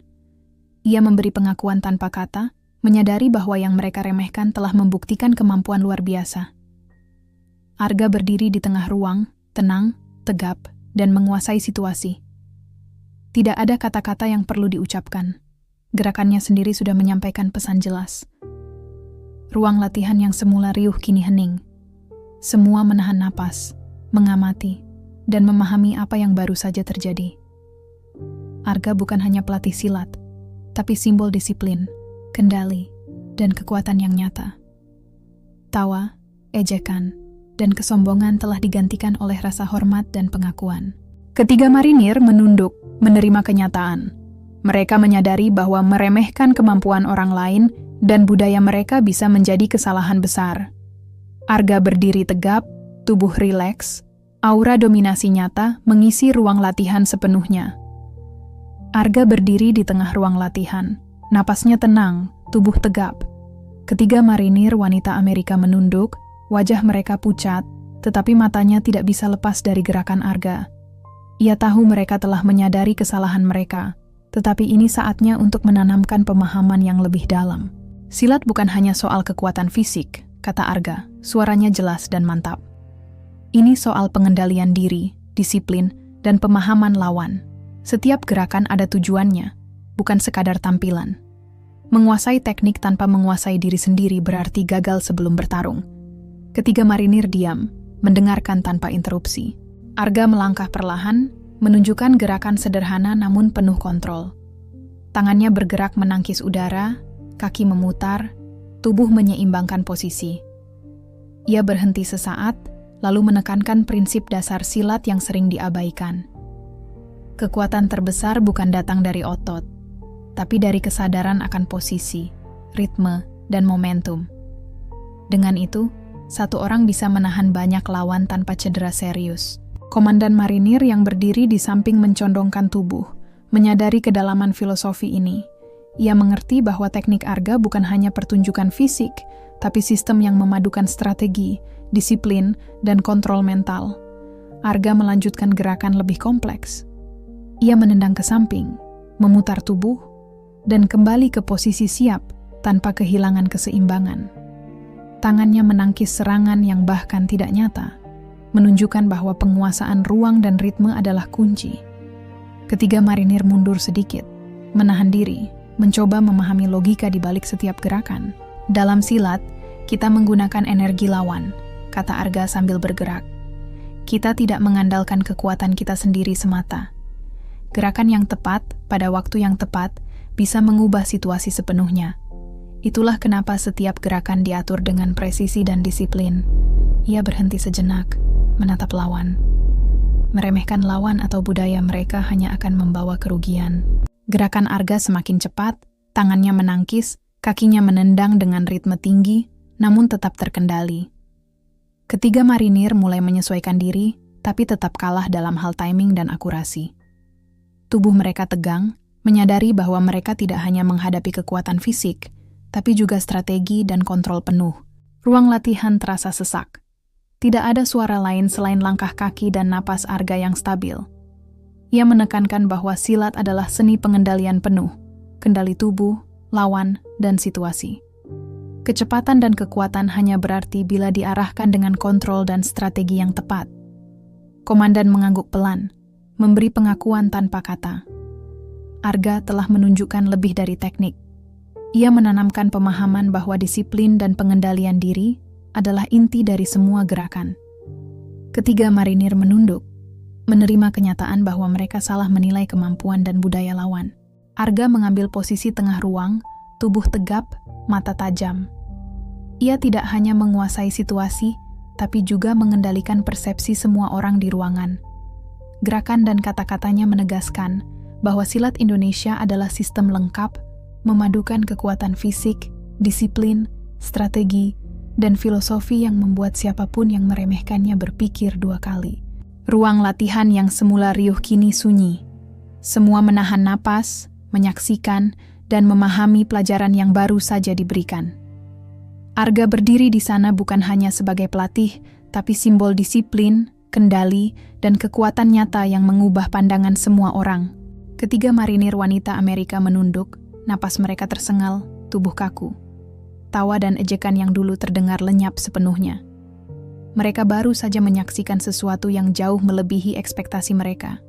S1: Ia memberi pengakuan tanpa kata, menyadari bahwa yang mereka remehkan telah membuktikan kemampuan luar biasa. Arga berdiri di tengah ruang, tenang, tegap, dan menguasai situasi. Tidak ada kata-kata yang perlu diucapkan. Gerakannya sendiri sudah menyampaikan pesan jelas. Ruang latihan yang semula riuh kini hening. Semua menahan napas, mengamati, dan memahami apa yang baru saja terjadi. Arga bukan hanya pelatih silat, tapi simbol disiplin, kendali, dan kekuatan yang nyata. Tawa, ejekan, dan kesombongan telah digantikan oleh rasa hormat dan pengakuan. Ketiga marinir menunduk, menerima kenyataan. Mereka menyadari bahwa meremehkan kemampuan orang lain dan budaya mereka bisa menjadi kesalahan besar. Arga berdiri tegap, tubuh rileks, aura dominasi nyata mengisi ruang latihan sepenuhnya. Arga berdiri di tengah ruang latihan, napasnya tenang, tubuh tegap. Ketiga marinir wanita Amerika menunduk, wajah mereka pucat, tetapi matanya tidak bisa lepas dari gerakan Arga. Ia tahu mereka telah menyadari kesalahan mereka, tetapi ini saatnya untuk menanamkan pemahaman yang lebih dalam. Silat bukan hanya soal kekuatan fisik, kata Arga, suaranya jelas dan mantap. Ini soal pengendalian diri, disiplin, dan pemahaman lawan. Setiap gerakan ada tujuannya, bukan sekadar tampilan. Menguasai teknik tanpa menguasai diri sendiri berarti gagal sebelum bertarung. Ketiga marinir diam, mendengarkan tanpa interupsi. Arga melangkah perlahan, menunjukkan gerakan sederhana namun penuh kontrol. Tangannya bergerak menangkis udara, kaki memutar, tubuh menyeimbangkan posisi. Ia berhenti sesaat, lalu menekankan prinsip dasar silat yang sering diabaikan. Kekuatan terbesar bukan datang dari otot, tapi dari kesadaran akan posisi, ritme, dan momentum. Dengan itu, satu orang bisa menahan banyak lawan tanpa cedera serius. Komandan marinir yang berdiri di samping mencondongkan tubuh, menyadari kedalaman filosofi ini. Ia mengerti bahwa teknik Arga bukan hanya pertunjukan fisik, tapi sistem yang memadukan strategi, disiplin, dan kontrol mental. Arga melanjutkan gerakan lebih kompleks. Ia menendang ke samping, memutar tubuh, dan kembali ke posisi siap tanpa kehilangan keseimbangan. Tangannya menangkis serangan yang bahkan tidak nyata, menunjukkan bahwa penguasaan ruang dan ritme adalah kunci. Ketiga marinir mundur sedikit, menahan diri, mencoba memahami logika di balik setiap gerakan. Dalam silat, kita menggunakan energi lawan, kata Arga sambil bergerak. Kita tidak mengandalkan kekuatan kita sendiri semata. Gerakan yang tepat pada waktu yang tepat bisa mengubah situasi sepenuhnya. Itulah kenapa setiap gerakan diatur dengan presisi dan disiplin. Ia berhenti sejenak, menatap lawan. Meremehkan lawan atau budaya mereka hanya akan membawa kerugian. Gerakan Arga semakin cepat, tangannya menangkis, kakinya menendang dengan ritme tinggi, namun tetap terkendali. Ketiga marinir mulai menyesuaikan diri, tapi tetap kalah dalam hal timing dan akurasi. Tubuh mereka tegang, menyadari bahwa mereka tidak hanya menghadapi kekuatan fisik, tapi juga strategi dan kontrol penuh. Ruang latihan terasa sesak. Tidak ada suara lain selain langkah kaki dan napas Arga yang stabil. Ia menekankan bahwa silat adalah seni pengendalian penuh, kendali tubuh, lawan, dan situasi. Kecepatan dan kekuatan hanya berarti bila diarahkan dengan kontrol dan strategi yang tepat. Komandan mengangguk pelan, memberi pengakuan tanpa kata. Arga telah menunjukkan lebih dari teknik. Ia menanamkan pemahaman bahwa disiplin dan pengendalian diri adalah inti dari semua gerakan. Ketiga marinir menunduk, menerima kenyataan bahwa mereka salah menilai kemampuan dan budaya lawan. Arga mengambil posisi tengah ruang, tubuh tegap, mata tajam. Ia tidak hanya menguasai situasi, tapi juga mengendalikan persepsi semua orang di ruangan. Gerakan dan kata-katanya menegaskan bahwa silat Indonesia adalah sistem lengkap, memadukan kekuatan fisik, disiplin, strategi, dan filosofi yang membuat siapapun yang meremehkannya berpikir dua kali. Ruang latihan yang semula riuh kini sunyi. Semua menahan napas, menyaksikan, dan memahami pelajaran yang baru saja diberikan. Arga berdiri di sana bukan hanya sebagai pelatih, tapi simbol disiplin, kendali, dan kekuatan nyata yang mengubah pandangan semua orang. Ketiga marinir wanita Amerika menunduk, napas mereka tersengal, tubuh kaku. Tawa dan ejekan yang dulu terdengar lenyap sepenuhnya. Mereka baru saja menyaksikan sesuatu yang jauh melebihi ekspektasi mereka.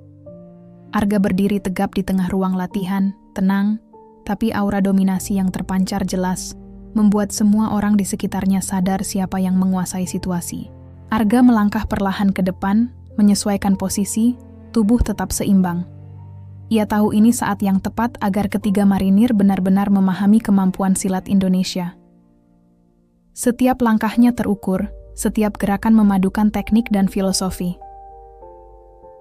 S1: Arga berdiri tegap di tengah ruang latihan, tenang, tapi aura dominasi yang terpancar jelas membuat semua orang di sekitarnya sadar siapa yang menguasai situasi. Arga melangkah perlahan ke depan, menyesuaikan posisi, tubuh tetap seimbang. Ia tahu ini saat yang tepat agar ketiga marinir benar-benar memahami kemampuan silat Indonesia. Setiap langkahnya terukur, setiap gerakan memadukan teknik dan filosofi.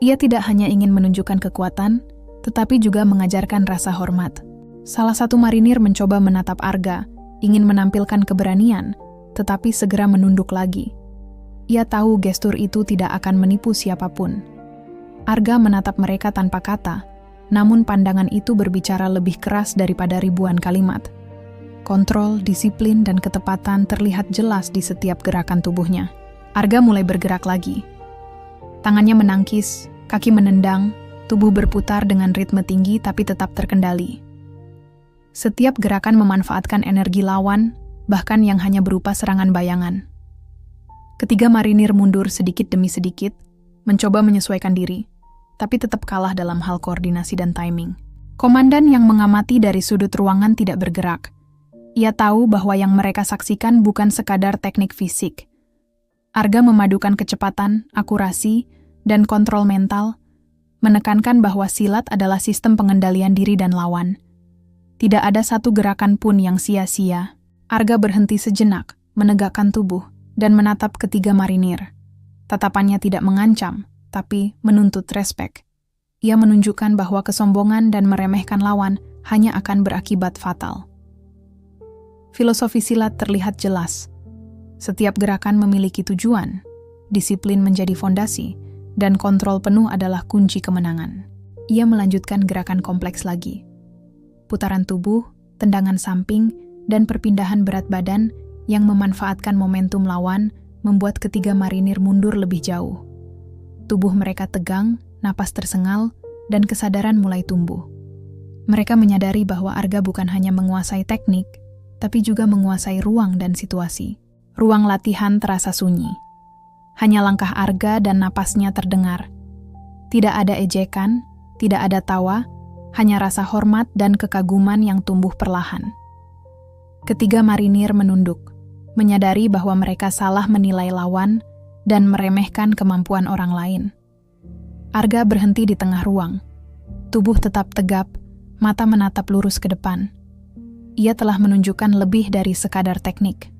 S1: Ia tidak hanya ingin menunjukkan kekuatan, tetapi juga mengajarkan rasa hormat. Salah satu marinir mencoba menatap Arga, ingin menampilkan keberanian, tetapi segera menunduk lagi. Ia tahu gestur itu tidak akan menipu siapapun. Arga menatap mereka tanpa kata, namun pandangan itu berbicara lebih keras daripada ribuan kalimat. Kontrol, disiplin, dan ketepatan terlihat jelas di setiap gerakan tubuhnya. Arga mulai bergerak lagi. Tangannya menangkis, kaki menendang, tubuh berputar dengan ritme tinggi tapi tetap terkendali. Setiap gerakan memanfaatkan energi lawan, bahkan yang hanya berupa serangan bayangan. Ketiga marinir mundur sedikit demi sedikit, mencoba menyesuaikan diri, tapi tetap kalah dalam hal koordinasi dan timing. Komandan yang mengamati dari sudut ruangan tidak bergerak. Ia tahu bahwa yang mereka saksikan bukan sekadar teknik fisik. Arga memadukan kecepatan, akurasi, dan kontrol mental, menekankan bahwa silat adalah sistem pengendalian diri dan lawan. Tidak ada satu gerakan pun yang sia-sia. Arga berhenti sejenak, menegakkan tubuh, dan menatap ketiga marinir. Tatapannya tidak mengancam, tapi menuntut respek. Ia menunjukkan bahwa kesombongan dan meremehkan lawan hanya akan berakibat fatal. Filosofi silat terlihat jelas. Setiap gerakan memiliki tujuan, disiplin menjadi fondasi, dan kontrol penuh adalah kunci kemenangan. Ia melanjutkan gerakan kompleks lagi. Putaran tubuh, tendangan samping, dan perpindahan berat badan yang memanfaatkan momentum lawan membuat ketiga marinir mundur lebih jauh. Tubuh mereka tegang, napas tersengal, dan kesadaran mulai tumbuh. Mereka menyadari bahwa Arga bukan hanya menguasai teknik, tapi juga menguasai ruang dan situasi. Ruang latihan terasa sunyi. Hanya langkah Arga dan napasnya terdengar. Tidak ada ejekan, tidak ada tawa, hanya rasa hormat dan kekaguman yang tumbuh perlahan. Ketiga marinir menunduk, menyadari bahwa mereka salah menilai lawan dan meremehkan kemampuan orang lain. Arga berhenti di tengah ruang. Tubuh tetap tegap, mata menatap lurus ke depan. Ia telah menunjukkan lebih dari sekadar teknik.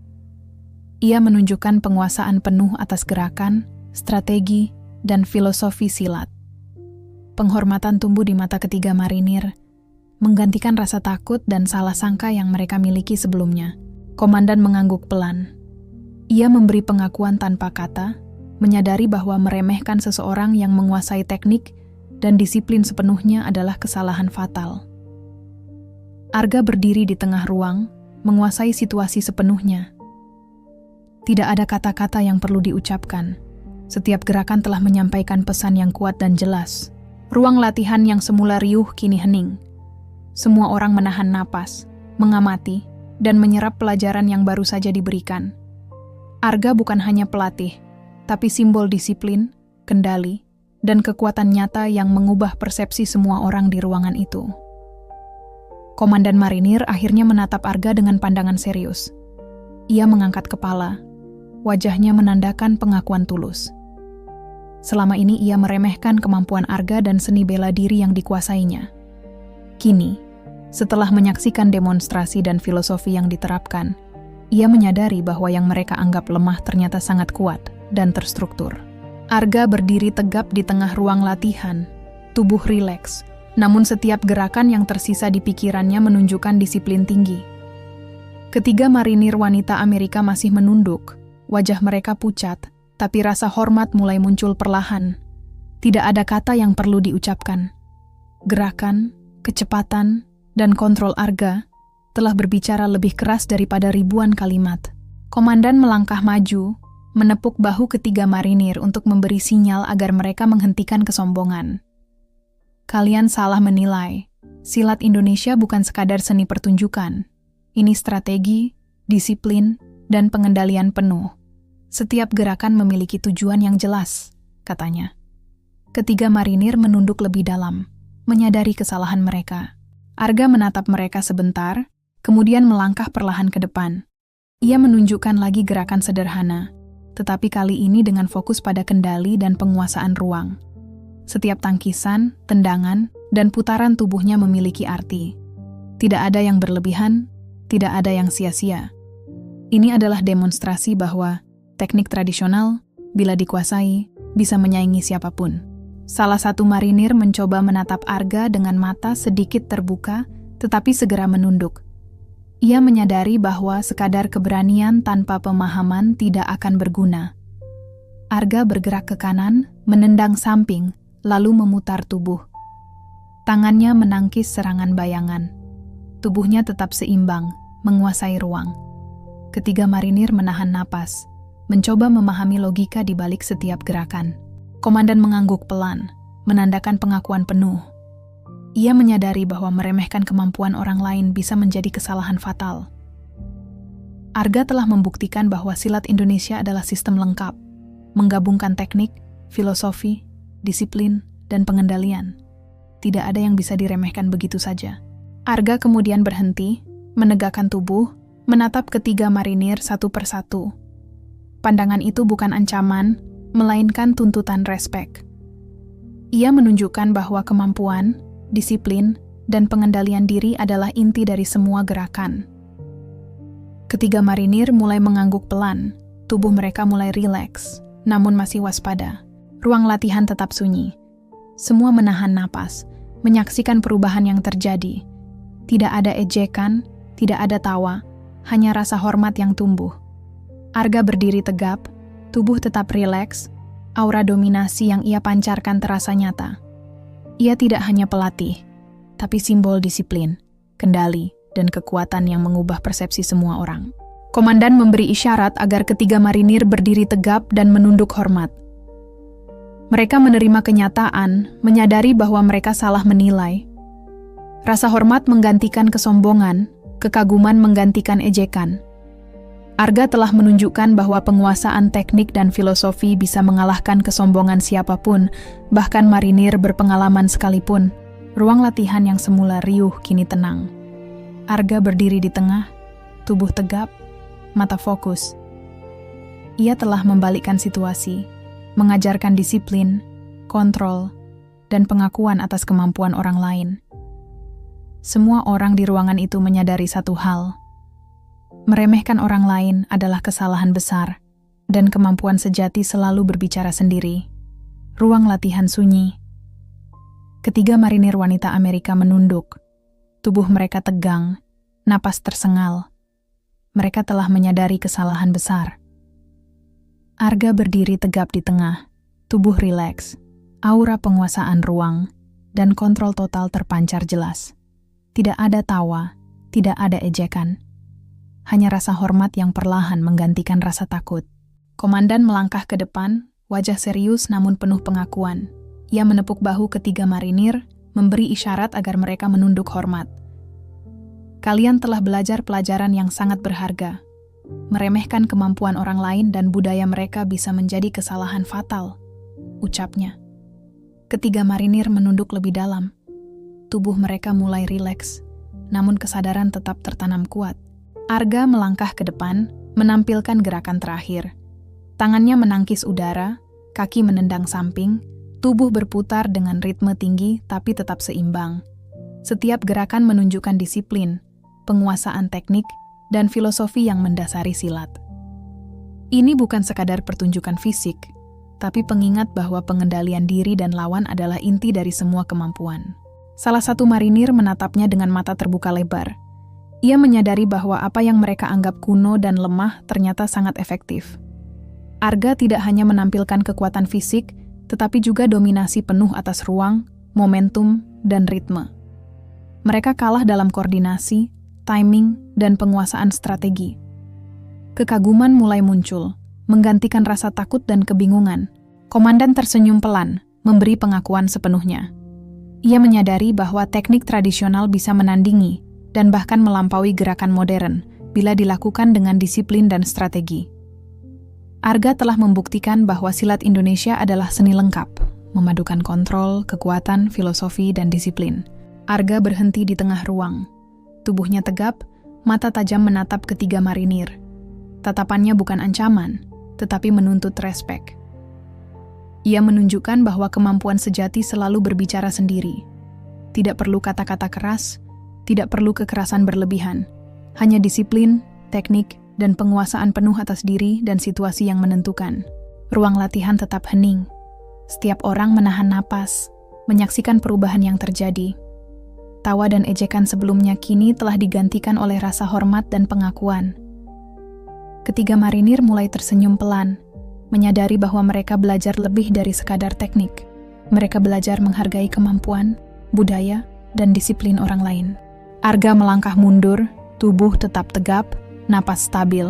S1: Ia menunjukkan penguasaan penuh atas gerakan, strategi, dan filosofi silat. Penghormatan tumbuh di mata ketiga marinir, menggantikan rasa takut dan salah sangka yang mereka miliki sebelumnya. Komandan mengangguk pelan. Ia memberi pengakuan tanpa kata, menyadari bahwa meremehkan seseorang yang menguasai teknik dan disiplin sepenuhnya adalah kesalahan fatal. Arga berdiri di tengah ruang, menguasai situasi sepenuhnya. Tidak ada kata-kata yang perlu diucapkan. Setiap gerakan telah menyampaikan pesan yang kuat dan jelas. Ruang latihan yang semula riuh kini hening. Semua orang menahan napas, mengamati, dan menyerap pelajaran yang baru saja diberikan. Arga bukan hanya pelatih, tapi simbol disiplin, kendali, dan kekuatan nyata yang mengubah persepsi semua orang di ruangan itu. Komandan marinir akhirnya menatap Arga dengan pandangan serius. Ia mengangkat kepala, wajahnya menandakan pengakuan tulus. Selama ini ia meremehkan kemampuan Arga dan seni bela diri yang dikuasainya. Kini, setelah menyaksikan demonstrasi dan filosofi yang diterapkan, ia menyadari bahwa yang mereka anggap lemah ternyata sangat kuat dan terstruktur. Arga berdiri tegap di tengah ruang latihan, tubuh rileks, namun setiap gerakan yang tersisa di pikirannya menunjukkan disiplin tinggi. Ketiga marinir wanita Amerika masih menunduk, wajah mereka pucat, tapi rasa hormat mulai muncul perlahan. Tidak ada kata yang perlu diucapkan. Gerakan, kecepatan, dan kontrol Arga telah berbicara lebih keras daripada ribuan kalimat. Komandan melangkah maju, menepuk bahu ketiga marinir untuk memberi sinyal agar mereka menghentikan kesombongan. Kalian salah menilai. Silat Indonesia bukan sekadar seni pertunjukan. Ini strategi, disiplin, dan pengendalian penuh. Setiap gerakan memiliki tujuan yang jelas, katanya. Ketiga marinir menunduk lebih dalam, menyadari kesalahan mereka. Arga menatap mereka sebentar, kemudian melangkah perlahan ke depan. Ia menunjukkan lagi gerakan sederhana, tetapi kali ini dengan fokus pada kendali dan penguasaan ruang. Setiap tangkisan, tendangan, dan putaran tubuhnya memiliki arti. Tidak ada yang berlebihan, tidak ada yang sia-sia. Ini adalah demonstrasi bahwa teknik tradisional, bila dikuasai, bisa menyaingi siapapun. Salah satu marinir mencoba menatap Arga dengan mata sedikit terbuka, tetapi segera menunduk. Ia menyadari bahwa sekadar keberanian tanpa pemahaman tidak akan berguna. Arga bergerak ke kanan, menendang samping, lalu memutar tubuh. Tangannya menangkis serangan bayangan. Tubuhnya tetap seimbang, menguasai ruang. Ketiga marinir menahan napas, mencoba memahami logika di balik setiap gerakan. Komandan mengangguk pelan, menandakan pengakuan penuh. Ia menyadari bahwa meremehkan kemampuan orang lain bisa menjadi kesalahan fatal. Arga telah membuktikan bahwa silat Indonesia adalah sistem lengkap, menggabungkan teknik, filosofi, disiplin, dan pengendalian. Tidak ada yang bisa diremehkan begitu saja. Arga kemudian berhenti, menegakkan tubuh, menatap ketiga marinir satu persatu. Pandangan itu bukan ancaman, melainkan tuntutan respek. Ia menunjukkan bahwa kemampuan, disiplin, dan pengendalian diri adalah inti dari semua gerakan. Ketiga marinir mulai mengangguk pelan, tubuh mereka mulai rileks, namun masih waspada. Ruang latihan tetap sunyi. Semua menahan napas, menyaksikan perubahan yang terjadi. Tidak ada ejekan, tidak ada tawa, hanya rasa hormat yang tumbuh. Arga berdiri tegap, tubuh tetap rileks, aura dominasi yang ia pancarkan terasa nyata. Ia tidak hanya pelatih, tapi simbol disiplin, kendali, dan kekuatan yang mengubah persepsi semua orang. Komandan memberi isyarat agar ketiga marinir berdiri tegap dan menunduk hormat. Mereka menerima kenyataan, menyadari bahwa mereka salah menilai. Rasa hormat menggantikan kesombongan, kekaguman menggantikan ejekan. Arga telah menunjukkan bahwa penguasaan teknik dan filosofi bisa mengalahkan kesombongan siapapun, bahkan marinir berpengalaman sekalipun. Ruang latihan yang semula riuh kini tenang. Arga berdiri di tengah, tubuh tegap, mata fokus. Ia telah membalikkan situasi, mengajarkan disiplin, kontrol, dan pengakuan atas kemampuan orang lain. Semua orang di ruangan itu menyadari satu hal. Meremehkan orang lain adalah kesalahan besar, dan kemampuan sejati selalu berbicara sendiri. Ruang latihan sunyi. Ketiga marinir wanita Amerika menunduk. Tubuh mereka tegang, napas tersengal. Mereka telah menyadari kesalahan besar. Arga berdiri tegap di tengah, tubuh rileks, aura penguasaan ruang, dan kontrol total terpancar jelas. Tidak ada tawa, tidak ada ejekan. Hanya rasa hormat yang perlahan menggantikan rasa takut. Komandan melangkah ke depan, wajah serius namun penuh pengakuan. Ia menepuk bahu ketiga marinir, memberi isyarat agar mereka menunduk hormat. Kalian telah belajar pelajaran yang sangat berharga. Meremehkan kemampuan orang lain dan budaya mereka bisa menjadi kesalahan fatal, ucapnya. Ketiga marinir menunduk lebih dalam. Tubuh mereka mulai rileks, namun kesadaran tetap tertanam kuat. Arga melangkah ke depan, menampilkan gerakan terakhir. Tangannya menangkis udara, kaki menendang samping, tubuh berputar dengan ritme tinggi tapi tetap seimbang. Setiap gerakan menunjukkan disiplin, penguasaan teknik, dan filosofi yang mendasari silat. Ini bukan sekadar pertunjukan fisik, tapi pengingat bahwa pengendalian diri dan lawan adalah inti dari semua kemampuan. Salah satu marinir menatapnya dengan mata terbuka lebar. Ia menyadari bahwa apa yang mereka anggap kuno dan lemah ternyata sangat efektif. Arga tidak hanya menampilkan kekuatan fisik, tetapi juga dominasi penuh atas ruang, momentum, dan ritme. Mereka kalah dalam koordinasi, timing, dan penguasaan strategi. Kekaguman mulai muncul, menggantikan rasa takut dan kebingungan. Komandan tersenyum pelan, memberi pengakuan sepenuhnya. Ia menyadari bahwa teknik tradisional bisa menandingi dan bahkan melampaui gerakan modern bila dilakukan dengan disiplin dan strategi. Arga telah membuktikan bahwa silat Indonesia adalah seni lengkap, memadukan kontrol, kekuatan, filosofi, dan disiplin. Arga berhenti di tengah ruang. Tubuhnya tegap, mata tajam menatap ketiga marinir. Tatapannya bukan ancaman, tetapi menuntut respek. Ia menunjukkan bahwa kemampuan sejati selalu berbicara sendiri. Tidak perlu kata-kata keras, tidak perlu kekerasan berlebihan. Hanya disiplin, teknik, dan penguasaan penuh atas diri dan situasi yang menentukan. Ruang latihan tetap hening. Setiap orang menahan napas, menyaksikan perubahan yang terjadi. Tawa dan ejekan sebelumnya kini telah digantikan oleh rasa hormat dan pengakuan. Ketiga marinir mulai tersenyum pelan, menyadari bahwa mereka belajar lebih dari sekadar teknik. Mereka belajar menghargai kemampuan, budaya, dan disiplin orang lain. Arga melangkah mundur, tubuh tetap tegap, napas stabil.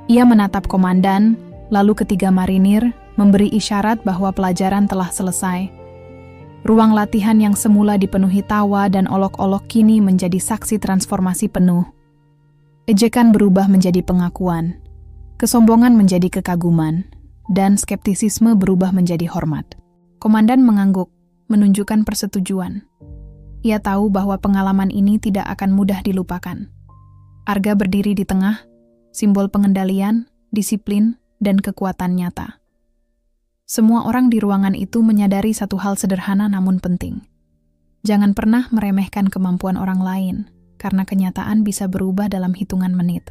S1: Ia menatap komandan, lalu ketiga marinir memberi isyarat bahwa pelajaran telah selesai. Ruang latihan yang semula dipenuhi tawa dan olok-olok kini menjadi saksi transformasi penuh. Ejekan berubah menjadi pengakuan, kesombongan menjadi kekaguman, dan skeptisisme berubah menjadi hormat. Komandan mengangguk, menunjukkan persetujuan. Ia tahu bahwa pengalaman ini tidak akan mudah dilupakan. Arga berdiri di tengah, simbol pengendalian, disiplin, dan kekuatan nyata. Semua orang di ruangan itu menyadari satu hal sederhana namun penting. Jangan pernah meremehkan kemampuan orang lain, karena kenyataan bisa berubah dalam hitungan menit.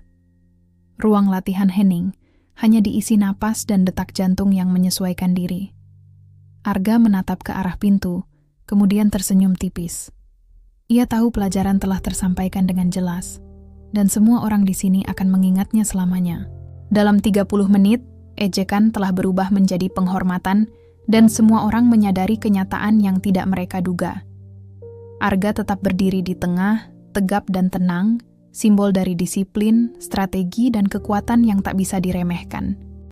S1: ruang latihan Henning hanya diisi napas dan detak jantung yang menyesuaikan diri. Arga menatap ke arah pintu, kemudian tersenyum tipis. Ia tahu pelajaran telah tersampaikan dengan jelas, dan semua orang di sini akan mengingatnya selamanya. Dalam 30 menit, ejekan telah berubah menjadi penghormatan, dan semua orang menyadari kenyataan yang tidak mereka duga. Arga tetap berdiri di tengah, tegap dan tenang, simbol dari disiplin, strategi, dan kekuatan yang tak bisa diremehkan.